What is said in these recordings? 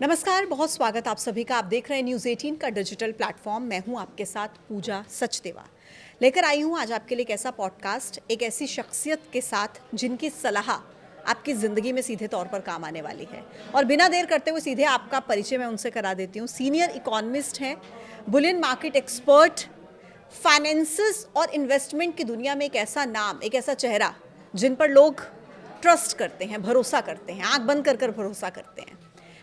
नमस्कार, बहुत स्वागत आप सभी का। आप देख रहे हैं न्यूज़ 18 का डिजिटल प्लेटफॉर्म। मैं हूं आपके साथ पूजा सचदेवा। लेकर आई हूं आज आपके लिए एक ऐसा पॉडकास्ट, एक ऐसी शख्सियत के साथ जिनकी सलाह आपकी ज़िंदगी में सीधे तौर पर काम आने वाली है। और बिना देर करते हुए सीधे आपका परिचय मैं उनसे करा देती हूँ। सीनियर इकोनॉमिस्ट हैं, बुलियन मार्केट एक्सपर्ट, फाइनेंसेस और इन्वेस्टमेंट की दुनिया में एक ऐसा नाम, एक ऐसा चेहरा जिन पर लोग ट्रस्ट करते हैं, भरोसा करते हैं, आंख बंद कर भरोसा करते हैं।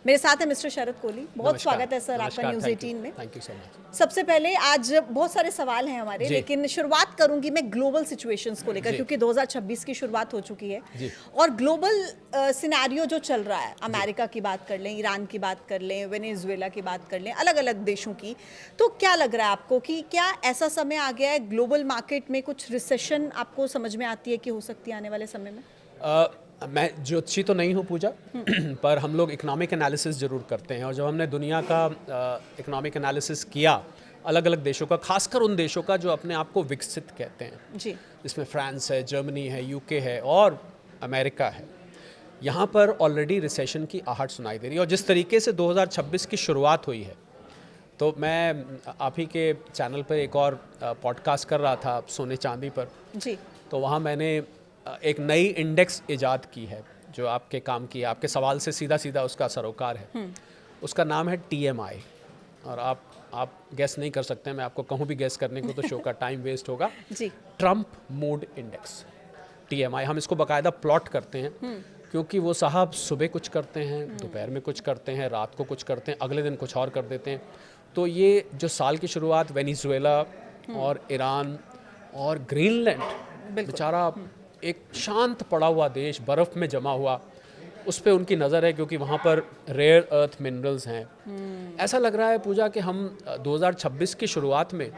मेरे साथ है मिस्टर शरद कोहली। बहुत स्वागत है सर आपका न्यूज़ 18 में। Thank you so much. सबसे पहले आज बहुत सारे सवाल हैं हमारे, लेकिन शुरुआत करूंगी मैं ग्लोबल सिचुएशंस को लेकर, क्योंकि 2026 की शुरुआत हो चुकी है और ग्लोबल सिनेरियो जो चल रहा है, अमेरिका की बात कर लें, ईरान की बात कर लें, वेनेजुएला की बात कर लें, अलग अलग देशों की, तो क्या लग रहा है आपको कि क्या ऐसा समय आ गया है ग्लोबल मार्केट में कुछ रिसेशन आपको समझ में आती है कि हो सकती है आने वाले समय में? मैं ज्योतिषी तो नहीं हूँ पूजा, पर हम लोग इकोनॉमिक एनालिसिस ज़रूर करते हैं। और जब हमने दुनिया का इकोनॉमिक एनालिसिस किया अलग अलग देशों का, खासकर उन देशों का जो अपने आप को विकसित कहते हैं जी, जिसमें फ्रांस है, जर्मनी है, यूके है और अमेरिका है, यहाँ पर ऑलरेडी रिसेशन की आहट सुनाई दे रही है। और जिस तरीके से 2026 की शुरुआत हुई है, तो मैं आप ही के चैनल पर एक और पॉडकास्ट कर रहा था सोने चांदी पर जी, तो वहाँ मैंने एक नई इंडेक्स इजाद की है जो आपके काम की है, आपके सवाल से सीधा सीधा उसका सरोकार है। उसका नाम है TMI। और आप गेस नहीं कर सकते, मैं आपको कहूँ भी गेस करने को तो शो का टाइम वेस्ट होगा। जी, ट्रंप मूड इंडेक्स, TMI। हम इसको बाकायदा प्लॉट करते हैं क्योंकि वो साहब सुबह कुछ करते हैं, दोपहर में कुछ करते हैं, रात को कुछ करते हैं, अगले दिन कुछ और कर देते हैं। तो ये जो साल की शुरुआत वेनेजुएला और ईरान और ग्रीनलैंड, बेचारा एक शांत पड़ा हुआ देश, बर्फ़ में जमा हुआ, उस पे उनकी नज़र है क्योंकि वहाँ पर रेयर अर्थ मिनरल्स हैं। ऐसा लग रहा है पूजा कि हम 2026 की शुरुआत में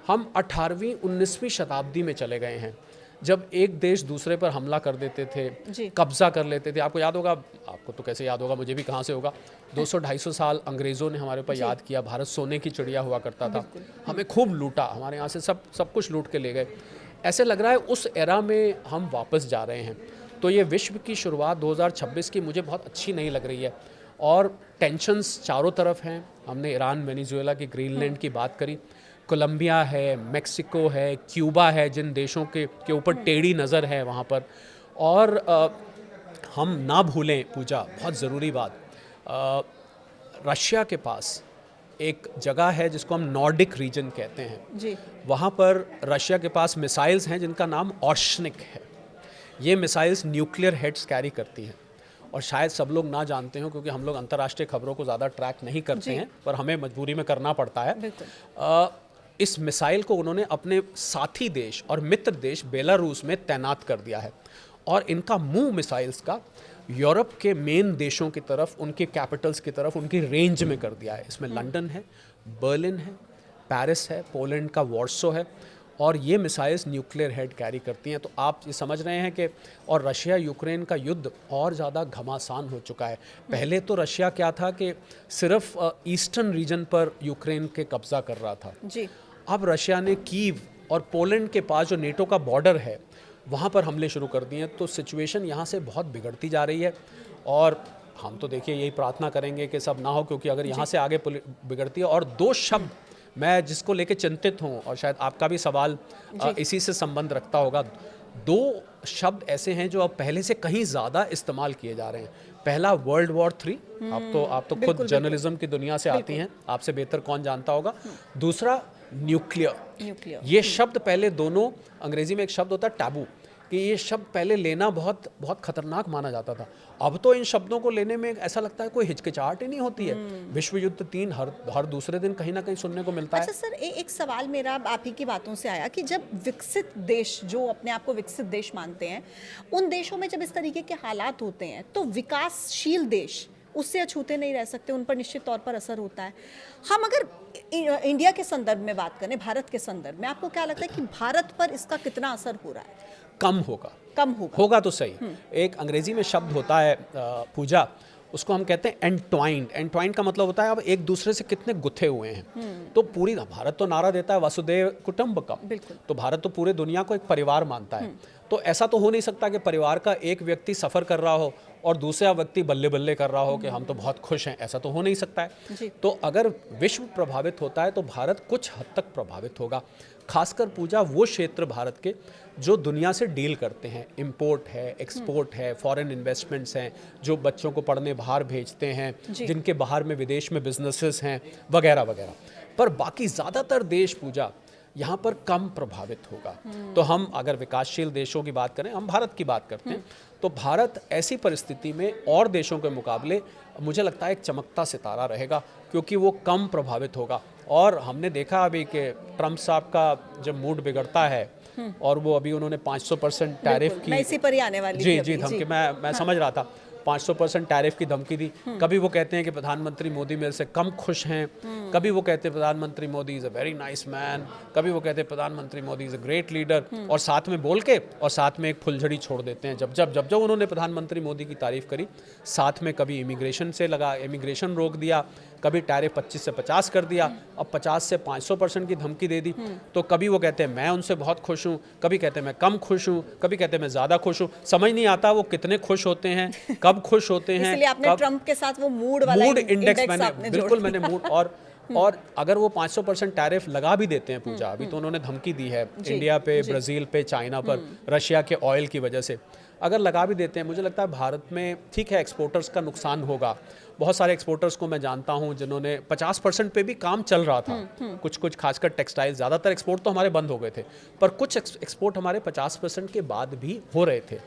हम 18वीं 19वीं शताब्दी में चले गए हैं, जब एक देश दूसरे पर हमला कर देते थे, कब्जा कर लेते थे। आपको याद होगा, आपको तो कैसे याद होगा, मुझे भी कहाँ से होगा, 200-250 साल अंग्रेज़ों ने हमारे ऊपर याद किया। भारत सोने की चिड़िया हुआ करता था, हमें खूब लूटा, हमारे यहाँ से सब कुछ लूट के ले गए। ऐसे लग रहा है उस एरा में हम वापस जा रहे हैं। तो ये विश्व की शुरुआत 2026 की मुझे बहुत अच्छी नहीं लग रही है और टेंशन्स चारों तरफ हैं। हमने ईरान, वेनेजुएला की, ग्रीनलैंड की बात करी, कोलंबिया है, मेक्सिको है, क्यूबा है, जिन देशों के ऊपर टेढ़ी नज़र है वहाँ पर। और हम ना भूलें पूजा, बहुत ज़रूरी बात, रशिया के पास एक जगह है जिसको हम नॉर्डिक रीजन कहते हैं जी, वहाँ पर रशिया के पास मिसाइल्स हैं जिनका नाम ऑर्शनिक है। ये मिसाइल्स न्यूक्लियर हेड्स कैरी करती हैं और शायद सब लोग ना जानते हो क्योंकि हम लोग अंतर्राष्ट्रीय खबरों को ज़्यादा ट्रैक नहीं करते हैं, पर हमें मजबूरी में करना पड़ता है। इस मिसाइल को उन्होंने अपने साथी देश और मित्र देश बेलारूस में तैनात कर दिया है और इनका मुंह मिसाइल्स का यूरोप के मेन देशों की तरफ, उनके कैपिटल्स की तरफ, उनकी रेंज में कर दिया है। इसमें लंदन है, बर्लिन है, पेरिस है, पोलैंड का वॉर्सो है और ये मिसाइल्स न्यूक्लियर हेड कैरी करती हैं। तो आप ये समझ रहे हैं कि और रशिया यूक्रेन का युद्ध और ज़्यादा घमासान हो चुका है। पहले तो रशिया क्या था कि सिर्फ ईस्टर्न रीजन पर यूक्रेन के कब्ज़ा कर रहा था जी। अब रशिया ने कीव और पोलैंड के पास जो नेटो का बॉर्डर है वहाँ पर हमले शुरू कर दिए हैं। तो सिचुएशन यहाँ से बहुत बिगड़ती जा रही है और हम तो देखिए यही प्रार्थना करेंगे कि सब ना हो, क्योंकि अगर यहाँ से आगे बिगड़ती है। और दो शब्द मैं जिसको लेके चिंतित हूँ और शायद आपका भी सवाल इसी से संबंध रखता होगा, दो शब्द ऐसे हैं जो अब पहले से कहीं ज़्यादा इस्तेमाल किए जा रहे हैं। पहला वर्ल्ड वॉर 3, आप तो खुद जर्नलिज्म की दुनिया से आती हैं, आपसे बेहतर कौन जानता होगा। दूसरा न्यूक्लियर। ये शब्द पहले दोनों, अंग्रेजी में एक शब्द होता है टैबू, कि ये शब्द पहले लेना बहुत बहुत खतरनाक माना जाता था। अब तो इन शब्दों को लेने में ऐसा लगता है कोई हिचकिचाहट ही नहीं होती है। विश्व युद्ध 3 हर दूसरे दिन कहीं ना कहीं सुनने को मिलता है। अच्छा सर, एक सवाल मेरा आप ही की बातों से आया कि जब विकसित देश, जो अपने आप को विकसित देश मानते हैं, उन देशों में जब इस तरीके के हालात होते हैं तो विकासशील देश उससे अछूते नहीं रह सकते, उन पर निश्चित तौर पर असर होता है। हम अगर इंडिया के संदर्भ में बात करें, भारत के संदर्भ में, आपको क्या लगता है कि भारत पर इसका कितना असर हो रहा है? कम होगा तो सही। एक अंग्रेजी में शब्द होता है पूजा, उसको हम कहते हैं एंटवाइंड। एंटवाइंड का मतलब होता है अब एक दूसरे से कितने गुथे हुए हैं। तो पूरी भारत तो नारा देता है वसुदेव कुटुंबकम, तो भारत तो पूरे दुनिया को एक परिवार मानता है। तो तो ऐसा तो हो नहीं सकता कि परिवार का एक व्यक्ति सफ़र कर रहा हो और दूसरा व्यक्ति बल्ले बल्ले कर रहा हो कि हम तो बहुत खुश हैं, ऐसा तो हो नहीं सकता है। जी। तो अगर विश्व प्रभावित होता है तो भारत कुछ हद तक प्रभावित होगा। खासकर पूजा वो क्षेत्र भारत के जो दुनिया से डील करते हैं, इंपोर्ट है, एक्सपोर्ट है, फॉरेन इन्वेस्टमेंट्स हैं, जो बच्चों को पढ़ने बाहर भेजते हैं, जिनके बाहर में विदेश में बिजनेसेस हैं वगैरह वगैरह। पर बाकी ज़्यादातर देश पूजा यहाँ पर कम प्रभावित होगा। तो हम अगर विकासशील देशों की बात करें, हम भारत की बात करते हैं, तो भारत ऐसी परिस्थिति में और देशों के मुकाबले मुझे लगता है एक चमकता सितारा रहेगा, क्योंकि वो कम प्रभावित होगा। और हमने देखा अभी कि ट्रम्प साहब का जब मूड बिगड़ता है और वो अभी उन्होंने 500% टैरिफ की, मैं इसी पर ही आने वाली जी थी जी अभी, धमकी, मैं समझ रहा था, 500% टैरिफ की धमकी दी। कभी वो कहते हैं कि प्रधानमंत्री मोदी मेरे से कम खुश हैं, कभी वो कहते हैं प्रधानमंत्री Modi is a very nice man, कभी वो कहते हैं प्रधानमंत्री Modi is a great leader, और साथ में बोल के और साथ में एक फुलझड़ी छोड़ देते हैं। जब उन्होंने प्रधानमंत्री मोदी की तारीफ करी, साथ में कभी इमिग्रेशन रोक दिया, कभी टैरिफ 25 से 50 कर दिया, अब 50 से 500% की धमकी दे दी। तो कभी वो कहते हैं मैं उनसे बहुत खुश हूँ, कभी कहते हैं मैं कम खुश हूँ, कभी कहते हैं मैं ज़्यादा खुश हूँ। समझ नहीं आता वो कितने खुश होते हैं, कब खुश होते हैं। इसलिए आपने ट्रम्प के साथ वो मूड वाला इंडेक्स मैंने मूड और अगर वो 500% टैरिफ लगा भी देते हैं पूजा, अभी तो उन्होंने धमकी दी है इंडिया पे, ब्राज़ील पे, चाइना पर, रशिया के ऑयल की वजह से, अगर लगा भी देते हैं, मुझे लगता है भारत में ठीक है एक्सपोर्टर्स का नुकसान होगा। बहुत सारे एक्सपोर्टर्स को मैं जानता हूं जिन्होंने 50% पे भी काम चल रहा था, कुछ खासकर टेक्सटाइल, ज़्यादातर एक्सपोर्ट तो हमारे बंद हो गए थे, पर कुछ एक्सपोर्ट हमारे 50% के बाद भी हो रहे थे,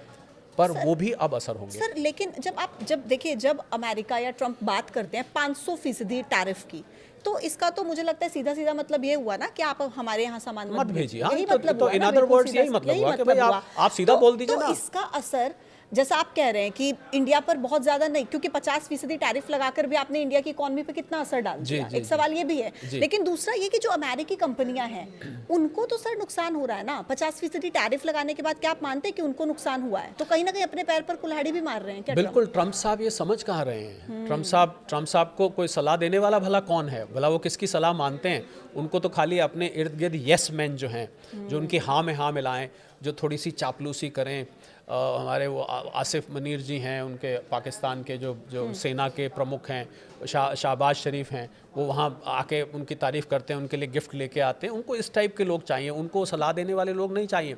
पर वो भी अब असर होंगे। सर लेकिन जब अमेरिका या ट्रम्प बात करते हैं 500% टैरिफ की, तो इसका तो मुझे लगता है सीधा सीधा मतलब ये हुआ ना कि आप हमारे यहाँ सामान मत भेजिए। यही मतलब हुआ, इन अदर वर्ड्स यही मतलब हुआ कि भाई आप सीधा बोल दीजिए ना। इसका असर जैसा आप कह रहे हैं कि इंडिया पर बहुत ज्यादा नहीं, क्योंकि 50% टैरिफ लगाकर भी आपने इंडिया की इकोनॉमी पे कितना असर डाल दिया, एक सवाल ये भी है। लेकिन दूसरा ये कि जो अमेरिकी कंपनियां हैं उनको तो सर नुकसान हो रहा है ना 50% टैरिफ लगाने के बाद। क्या आप मानते हैं कि उनको नुकसान हुआ है? तो कहीं ना कहीं अपने पैर पर कुल्हाड़ी भी मार रहे हैं क्या? बिल्कुल, ट्रम्प साहब ये समझ कहाँ रहे हैं? ट्रम्प साहब को कोई सलाह देने वाला भला कौन है? भला वो किसकी सलाह मानते हैं? उनको तो खाली अपने इर्द गिर्द येस मैन जो हैं, जो उनकी हाँ में हाँ मिलाएं, जो थोड़ी सी चापलूसी करें। हमारे वो आसिफ मनीर जी हैं, उनके पाकिस्तान के जो सेना के प्रमुख हैं, शाहबाज शरीफ हैं, वो वहाँ आके उनकी तारीफ़ करते हैं, उनके लिए गिफ्ट लेके आते हैं। उनको इस टाइप के लोग चाहिए, उनको सलाह देने वाले लोग नहीं चाहिए।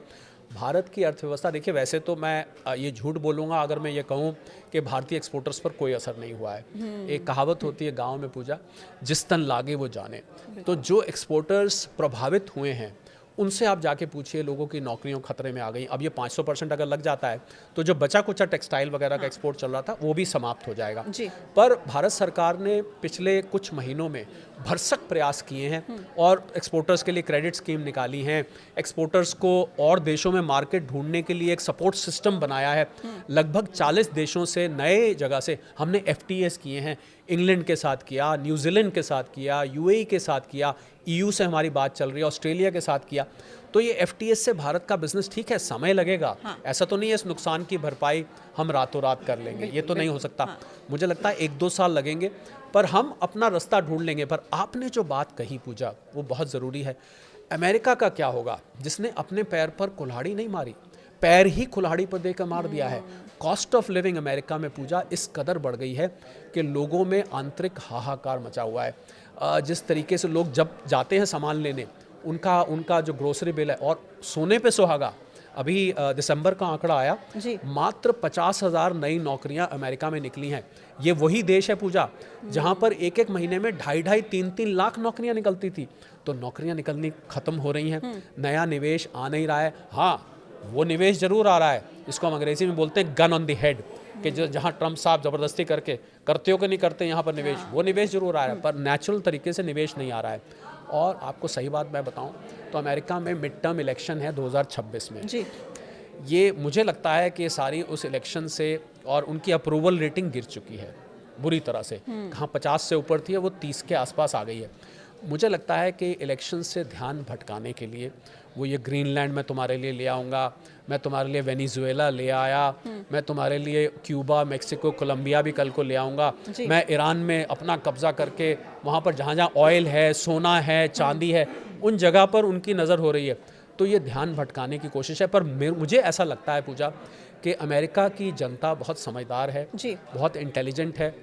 भारत की अर्थव्यवस्था देखिए, वैसे तो मैं ये झूठ बोलूँगा अगर मैं ये कहूँ कि भारतीय एक्सपोर्टर्स पर कोई असर नहीं हुआ है। एक कहावत होती है गाँव में पूजा, जिस तन लागे वो जाने। तो जो एक्सपोर्टर्स प्रभावित हुए हैं उनसे आप जाके पूछिए, लोगों की नौकरियों खतरे में आ गई। अब ये 500% अगर लग जाता है तो जो बचा कुचा टेक्सटाइल वगैरह का एक्सपोर्ट चल रहा था वो भी समाप्त हो जाएगा। पर भारत सरकार ने पिछले कुछ महीनों में भरसक प्रयास किए हैं और एक्सपोर्टर्स के लिए क्रेडिट स्कीम निकाली हैं, एक्सपोर्टर्स को और देशों में मार्केट ढूंढने के लिए एक सपोर्ट सिस्टम बनाया है। लगभग 40 देशों से, नए जगह से हमने FTAs किए हैं। इंग्लैंड के साथ किया, न्यूजीलैंड के साथ किया, UAE के साथ किया, EU से हमारी बात चल रही है, ऑस्ट्रेलिया के साथ किया। तो ये FTAs से भारत का बिजनेस ठीक है, समय लगेगा। ऐसा तो नहीं है इस नुकसान की भरपाई हम रातों रात कर लेंगे, ये तो नहीं हो सकता। मुझे लगता है 1-2 साल लगेंगे, पर हम अपना रास्ता ढूंढ लेंगे। पर आपने जो बात कही पूजा, वो बहुत ज़रूरी है। अमेरिका का क्या होगा जिसने अपने पैर पर कुल्हाड़ी नहीं मारी, पैर ही कुल्हाड़ी पर देकर मार दिया है। कॉस्ट ऑफ लिविंग अमेरिका में पूजा इस कदर बढ़ गई है कि लोगों में आंतरिक हाहाकार मचा हुआ है। जिस तरीके से लोग जब जाते हैं सामान लेने, उनका जो ग्रोसरी बिल है, और सोने पे सुहागा, अभी दिसंबर का आंकड़ा आया, मात्र 50,000 नई नौकरियां अमेरिका में निकली हैं। ये वही देश है पूजा जहां पर एक एक महीने में 2.5, 3 लाख नौकरियां निकलती थी। तो नौकरियां निकलनी खत्म हो रही हैं, नया निवेश आ नहीं रहा है। हाँ, वो निवेश जरूर आ रहा है, इसको हम अंग्रेजी में बोलते हैं गन ऑन द हेड, कि जो जहाँ ट्रम्प साहब ज़बरदस्ती करके करते हो कि नहीं करते यहाँ पर निवेश, वो निवेश जरूर आ रहा है, पर नेचुरल तरीके से निवेश नहीं आ रहा है। और आपको सही बात मैं बताऊं तो अमेरिका में मिड टर्म इलेक्शन है 2026 में जी। ये मुझे लगता है कि सारी उस इलेक्शन से और उनकी अप्रूवल रेटिंग गिर चुकी है बुरी तरह से। कहाँ 50 से ऊपर थी, वो 30 के आसपास आ गई है। मुझे लगता है कि इलेक्शन से ध्यान भटकाने के लिए वो ये ग्रीनलैंड मैं तुम्हारे लिए ले आऊँगा, मैं तुम्हारे लिए वेनेजुएला ले आया, मैं तुम्हारे लिए क्यूबा, मेक्सिको, कोलंबिया भी कल को ले आऊँगा, मैं ईरान में अपना कब्जा करके वहाँ पर जहाँ जहाँ ऑयल है, सोना है, चांदी है, उन जगह पर उनकी नज़र हो रही है। तो ये ध्यान भटकाने की कोशिश है। पर मुझे ऐसा लगता है पूजा कि अमेरिका की जनता बहुत समझदार है, जी। बहुत इंटेलिजेंट है,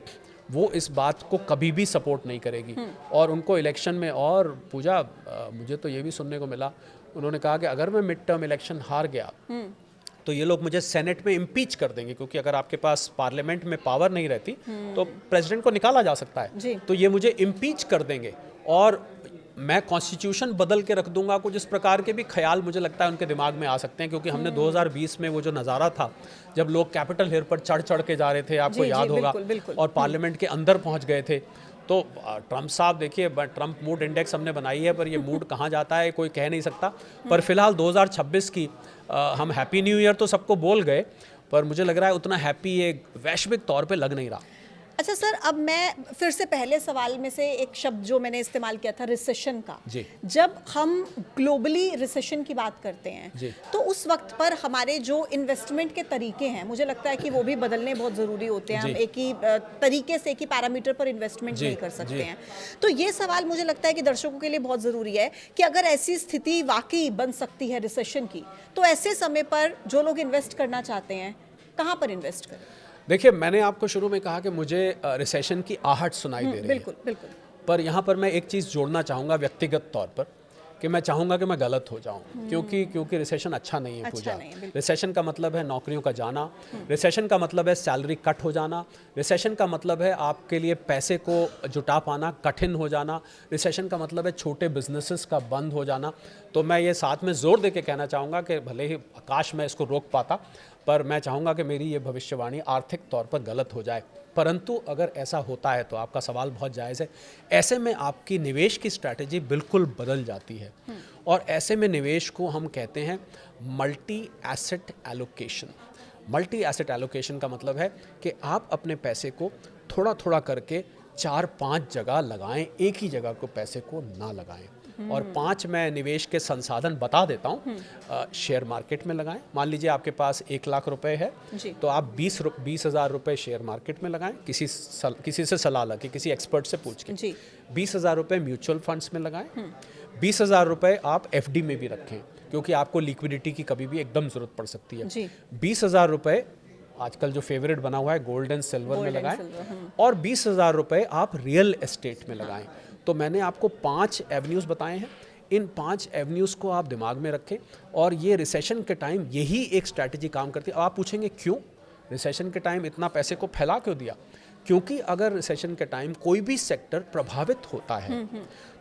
वो इस बात को कभी भी सपोर्ट नहीं करेगी। और उनको इलेक्शन में, और पूजा मुझे तो ये भी सुनने को मिला, उन्होंने कहा कि अगर मैं मिड टर्म इलेक्शन हार गया तो ये लोग मुझे सेनेट में इम्पीच कर देंगे, क्योंकि अगर आपके पास पार्लियामेंट में पावर नहीं रहती तो प्रेसिडेंट को निकाला जा सकता है, तो ये मुझे इम्पीच कर देंगे और मैं कॉन्स्टिट्यूशन बदल के रख दूंगा। कुछ इस प्रकार के भी ख्याल मुझे लगता है उनके दिमाग में आ सकते हैं, क्योंकि हमने 2020 में वो जो नज़ारा था जब लोग कैपिटल हिल पर चढ़ चढ़ के जा रहे थे, आपको याद होगा, और पार्लियामेंट के अंदर पहुंच गए थे। तो ट्रंप साहब देखिए, ट्रंप मूड इंडेक्स हमने बनाई है, पर ये मूड कहाँ जाता है कोई कह नहीं सकता। पर फिलहाल 2026 की हम हैप्पी न्यू ईयर तो सबको बोल गए, पर मुझे लग रहा है उतना हैप्पी ये वैश्विक तौर पे लग नहीं रहा। अच्छा सर, अब मैं फिर से पहले सवाल में से एक शब्द जो मैंने इस्तेमाल किया था, रिसेशन का। जी। जब हम ग्लोबली रिसेशन की बात करते हैं जी। तो उस वक्त पर हमारे जो इन्वेस्टमेंट के तरीके हैं, मुझे लगता है कि वो भी बदलने बहुत ज़रूरी होते हैं। हम एक ही तरीके से, एक ही पैरामीटर पर इन्वेस्टमेंट नहीं कर सकते हैं। तो ये सवाल मुझे लगता है कि दर्शकों के लिए बहुत ज़रूरी है कि अगर ऐसी स्थिति वाकई बन सकती है रिसेशन की, तो ऐसे समय पर जो लोग इन्वेस्ट करना चाहते हैं कहाँ पर इन्वेस्ट करें? देखिए, मैंने आपको शुरू में कहा कि मुझे रिसेशन की आहट सुनाई दे रही है। बिल्कुल बिल्कुल। पर यहाँ पर मैं एक चीज़ जोड़ना चाहूँगा व्यक्तिगत तौर पर, कि मैं चाहूँगा कि मैं गलत हो जाऊँ, क्योंकि रिसेशन अच्छा नहीं है पूजा। रिसेशन का मतलब है नौकरियों का जाना, रिसेशन का मतलब है सैलरी कट हो जाना, रिसेशन का मतलब है आपके लिए पैसे को जुटा पाना कठिन हो जाना, रिसेशन का मतलब है छोटे बिजनेसेस का बंद हो जाना। तो मैं ये साथ में जोर दे के कहना चाहूँगा कि भले ही काश मैं इसको रोक पाता, पर मैं चाहूँगा कि मेरी ये भविष्यवाणी आर्थिक तौर पर गलत हो जाए। परंतु अगर ऐसा होता है तो आपका सवाल बहुत जायज़ है। ऐसे में आपकी निवेश की स्ट्रैटेजी बिल्कुल बदल जाती है, और ऐसे में निवेश को हम कहते हैं multi asset allocation. Multi asset allocation का मतलब है कि आप अपने पैसे को थोड़ा थोड़ा करके 4-5 जगह लगाएं, एक ही जगह को पैसे को ना लगाएं। और 5 मैं निवेश के संसाधन बता देता हूँ। शेयर मार्केट में लगाएं। मान लीजिए आपके पास 1 लाख रुपए है, तो आप 20,000 रुपए शेयर मार्केट में लगाएं, किसी से सलाह लेके, किसी एक्सपर्ट से पूछ के। 20,000 रुपए म्यूचुअल फंड्स में लगाएं। 20,000 रुपए आप FD में भी रखें, क्योंकि आपको लिक्विडिटी की कभी भी एकदम ज़रूरत पड़ सकती है। 20,000 रुपए आजकल जो फेवरेट बना हुआ है गोल्ड एंड सिल्वर में लगाएं, और 20,000 रुपए आप रियल एस्टेट में लगाएं। तो मैंने आपको 5 एवेन्यूज़ बताए हैं। इन 5 एवेन्यूज़ को आप दिमाग में रखें, और ये रिसेशन के टाइम यही एक स्ट्रैटेजी काम करती है। आप पूछेंगे क्यों रिसेशन के टाइम इतना पैसे को फैला क्यों दिया? क्योंकि अगर रिसेशन के टाइम कोई भी सेक्टर प्रभावित होता है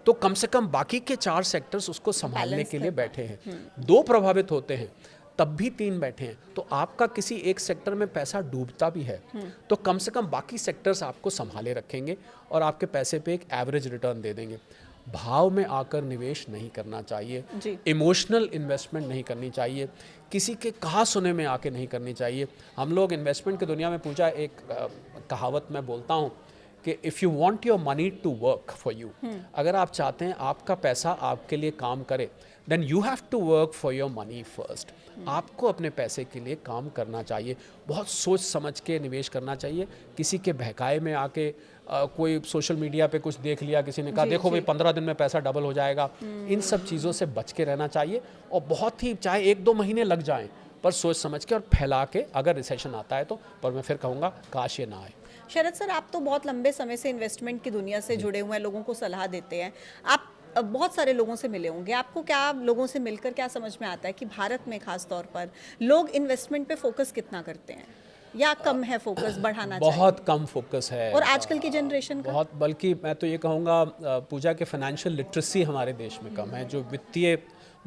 तो कम से कम बाकी के 4 सेक्टर्स उसको संभालने के लिए बैठे हैं। 2 प्रभावित होते हैं तब भी 3 बैठे हैं, तो आपका किसी एक सेक्टर में पैसा डूबता भी है तो कम से कम बाकी सेक्टर्स आपको संभाले रखेंगे और आपके पैसे पे एक एवरेज रिटर्न दे देंगे। भाव में आकर निवेश नहीं करना चाहिए, इमोशनल इन्वेस्टमेंट नहीं करनी चाहिए, किसी के कहा सुने में आके नहीं करनी चाहिए। हम लोग इन्वेस्टमेंट की दुनिया में पूछा, एक कहावत मैं बोलता हूँ कि if you want your money to work for you, अगर आप चाहते हैं आपका पैसा आपके लिए काम करे, then you have to work for your money first. आपको अपने पैसे के लिए काम करना चाहिए, बहुत सोच समझ के निवेश करना चाहिए। किसी के बहकाए में आके कोई सोशल मीडिया पे कुछ देख लिया, किसी ने कहा देखो भाई 15 दिन में पैसा डबल हो जाएगा, इन सब चीज़ों से बच के रहना चाहिए। और बहुत ही चाहे 1-2 महीने लग जाएं, पर सोच समझ के और फैला के अगर रिसेशन आता है तो। पर मैं फिर कहूँगा काश ये ना आए। शरद सर, आप तो बहुत लंबे समय से इन्वेस्टमेंट की दुनिया से जुड़े हुए हैं, लोगों को सलाह देते हैं, आप बहुत सारे लोगों से मिले होंगे। आपको क्या लोगों से मिलकर क्या समझ में आता है कि भारत में खास तौर पर लोग इन्वेस्टमेंट पे फोकस कितना करते हैं, या कम है फोकस, बढ़ाना चाहिए? बहुत कम फोकस है। और आजकल की जनरेशन का बहुत, बल्कि मैं तो ये कहूँगा पूजा के फाइनेंशियल लिटरेसी हमारे देश में कम है। जो वित्तीय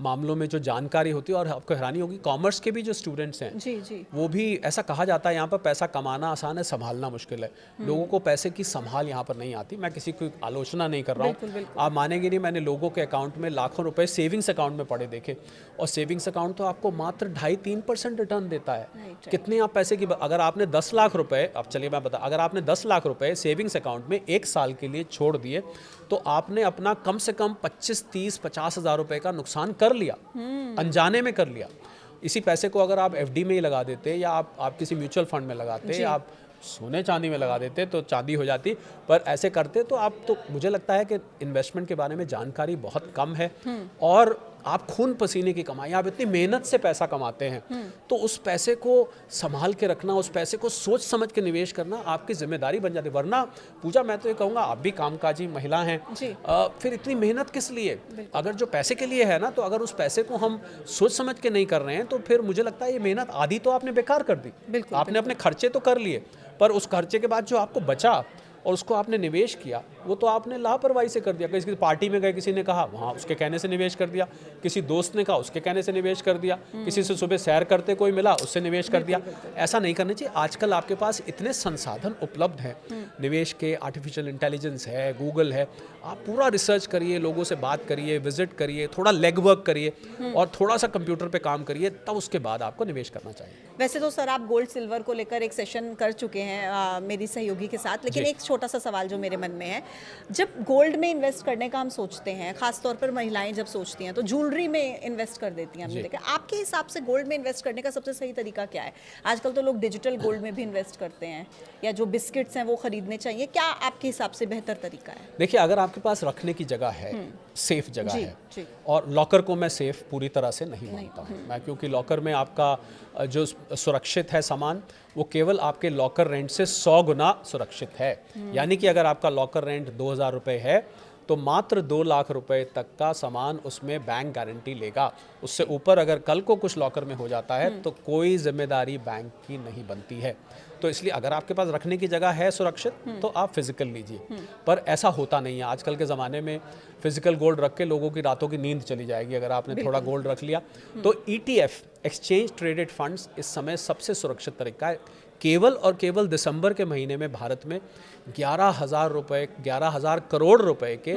मामलों में जो जानकारी होती है, और आपको हैरानी होगी कॉमर्स के भी जो स्टूडेंट्स हैं जी वो भी, ऐसा कहा जाता है यहाँ पर पैसा कमाना आसान है, संभालना मुश्किल है। लोगों को पैसे की संभाल यहाँ पर नहीं आती। मैं किसी की आलोचना नहीं कर रहा हूँ, आप मानेंगे नहीं, मैंने लोगों के अकाउंट में लाखों रुपए सेविंग्स अकाउंट में पड़े देखे, और सेविंग्स अकाउंट तो आपको मात्र 2.5-3% रिटर्न देता है। कितने आप पैसे की, अगर आपने 10 लाख रुपए, अब चलिए मैं बता, अगर आपने 10 लाख रुपए सेविंग्स अकाउंट में 1 साल के लिए छोड़ दिए तो आपने अपना कम से कम 25-30-50 हज़ार रुपए का नुकसान कर लिया, अनजाने में कर लिया। इसी पैसे को अगर आप FD में ही लगा देते, या आप किसी म्यूचुअल फंड में लगाते, आप सोने चांदी में लगा देते तो चांदी हो जाती, पर ऐसे करते तो आप, तो मुझे लगता है कि इन्वेस्टमेंट के बारे में जानकारी बहुत कम है। और आप खून पसीने की कमाई, आप इतनी मेहनत से पैसा कमाते हैं, तो उस पैसे को संभाल के रखना, उस पैसे को सोच समझ के निवेश करना आपकी जिम्मेदारी बन जाती है। वरना पूजा, मैं तो ये कहूँगा आप भी कामकाजी महिला हैं, फिर इतनी मेहनत किस लिए? अगर जो पैसे के लिए है ना, तो अगर उस पैसे को हम सोच समझ के नहीं कर रहे हैं तो फिर मुझे लगता है ये मेहनत आधी तो आपने बेकार कर दी। आपने अपने खर्चे तो कर लिए, पर उस खर्चे के बाद जो आपको बचा और उसको आपने निवेश किया, वो तो आपने लापरवाही से कर दिया। किसी पार्टी में गए, किसी ने कहा, वहाँ उसके कहने से निवेश कर दिया, किसी दोस्त ने कहा, उसके कहने से निवेश कर दिया, किसी से सुबह सैर करते कोई मिला, उससे निवेश कर दिया। ऐसा नहीं करना चाहिए। आजकल आपके पास इतने संसाधन उपलब्ध हैं निवेश के, आर्टिफिशियल इंटेलिजेंस है, गूगल है, आप पूरा रिसर्च करिए, लोगों से बात करिए, विजिट करिए, थोड़ा लेग वर्क करिए और थोड़ा सा कंप्यूटर पे काम करिए, तब उसके बाद आपको निवेश करना चाहिए। वैसे तो सर आप गोल्ड सिल्वर को लेकर एक सेशन कर चुके हैं मेरी सहयोगी के साथ, लेकिन एक छोटा सा सवाल जो मेरे मन में है, जब गोल्ड में इन्वेस्ट करने का हम सोचते हैं, खासतौर पर महिलाएं जब सोचती हैं तो ज्वेलरी में इन्वेस्ट कर देती हैं हमने देखा। आपके हिसाब से गोल्ड में इन्वेस्ट करने का सबसे सही तरीका क्या है? आजकल तो लोग डिजिटल गोल्ड में भी इन्वेस्ट करते हैं, या जो बिस्किट्स हैं वो खरीदने चाहिए, क्या आपके हिसाब से बेहतर तरीका है? देखिए, अगर आपके पास रखने की जगह है, सेफ जगह है, और लॉकर को मैं सेफ पूरी तरह से नहीं मानता हूँ मैं, क्योंकि लॉकर में आपका जो सुरक्षित है सामान, वो केवल आपके लॉकर रेंट से 100 गुना सुरक्षित है। यानी कि अगर आपका लॉकर रेंट 2000 रुपये है, तो मात्र 2 लाख रुपए तक का सामान उसमें बैंक गारंटी लेगा। उससे ऊपर अगर कल को कुछ लॉकर में हो जाता है तो कोई जिम्मेदारी बैंक की नहीं बनती है। तो इसलिए अगर आपके पास रखने की जगह है सुरक्षित, तो आप फिजिकल लीजिए। पर ऐसा होता नहीं है। आजकल के ज़माने में फिजिकल गोल्ड रख के लोगों की रातों की नींद चली जाएगी अगर आपने थोड़ा गोल्ड रख लिया। तो ETF, एक्सचेंज ट्रेडेड फंड्स, इस समय सबसे सुरक्षित तरीका है। केवल और केवल दिसंबर के महीने में भारत में 11,000 करोड़ रुपए के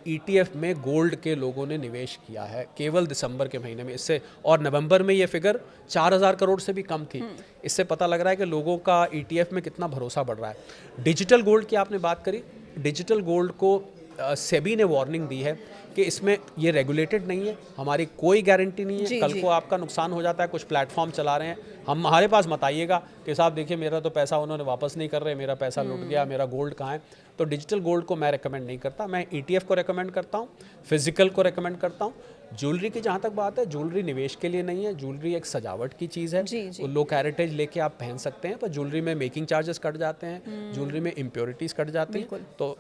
ETF में गोल्ड के लोगों ने निवेश किया है, केवल दिसंबर के महीने में। इससे, और नवंबर में ये फिगर 4,000 करोड़ से भी कम थी। इससे पता लग रहा है कि लोगों का ETF में कितना भरोसा बढ़ रहा है। डिजिटल गोल्ड की आपने बात करी, डिजिटल गोल्ड को सेबी ने वार्निंग दी है कि इसमें ये रेगुलेटेड नहीं है, हमारी कोई गारंटी नहीं है। कल को आपका नुकसान हो जाता है, कुछ प्लेटफॉर्म चला रहे हैं, हमारे पास मत आइएगा कि साहब देखिए मेरा तो पैसा उन्होंने वापस नहीं कर रहे, मेरा पैसा लुट गया, मेरा गोल्ड कहाँ है। तो डिजिटल गोल्ड को मैं रेकमेंड नहीं करता। मैं ETF को रेकमेंड करता हूँ, फिजिकल को रेकमेंड करता हूँ। ज्वेलरी की जहाँ तक बात है, ज्वेलरी निवेश के लिए नहीं है, ज्वेलरी एक सजावट की चीज़ है। लो कैरेटेज लेके आप पहन सकते हैं, पर ज्वेलरी में मेकिंग चार्जेस कट जाते हैं, ज्वेलरी में इम्प्योरिटीज़ कट जाती हैं। तो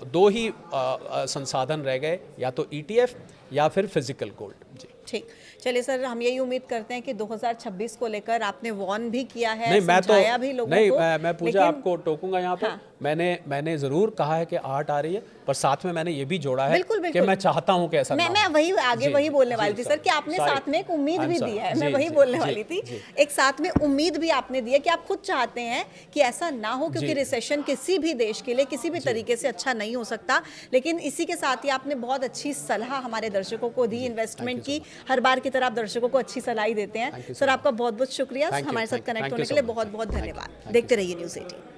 दो ही संसाधन रह गए, या तो ETF या फिर फिजिकल गोल्ड। जी ठीक, चलिए सर, हम यही उम्मीद करते हैं कि 2026 को लेकर आपने वॉर्न भी किया है, नहीं, समझाया भी लोगों नहीं, को। मैं पूजा आपको टोकूंगा यहाँ पे। मैंने जरूर कहा है कि आर्ट आ रही है, पर साथ में मैंने ये भी जोड़ा है कि मैं चाहता हूँ कि ऐसा ना हो। मैं वही आगे वही बोलने वाली थी सर, कि आपने साथ में एक उम्मीद भी दी है। मैं वही बोलने वाली थी, एक साथ में उम्मीद भी आपने दी है कि आप खुद चाहते हैं कि ऐसा ना हो, क्योंकि रिसेशन किसी भी देश के लिए किसी भी तरीके से अच्छा नहीं हो सकता। लेकिन इसी के साथ ही आपने बहुत अच्छी सलाह हमारे दर्शकों को दी इन्वेस्टमेंट की। हर बार की तरह आप दर्शकों को अच्छी सलाह देते हैं। सर, आपका बहुत बहुत शुक्रिया हमारे साथ कनेक्ट होने के लिए। बहुत बहुत धन्यवाद। देखते रहिए News 18।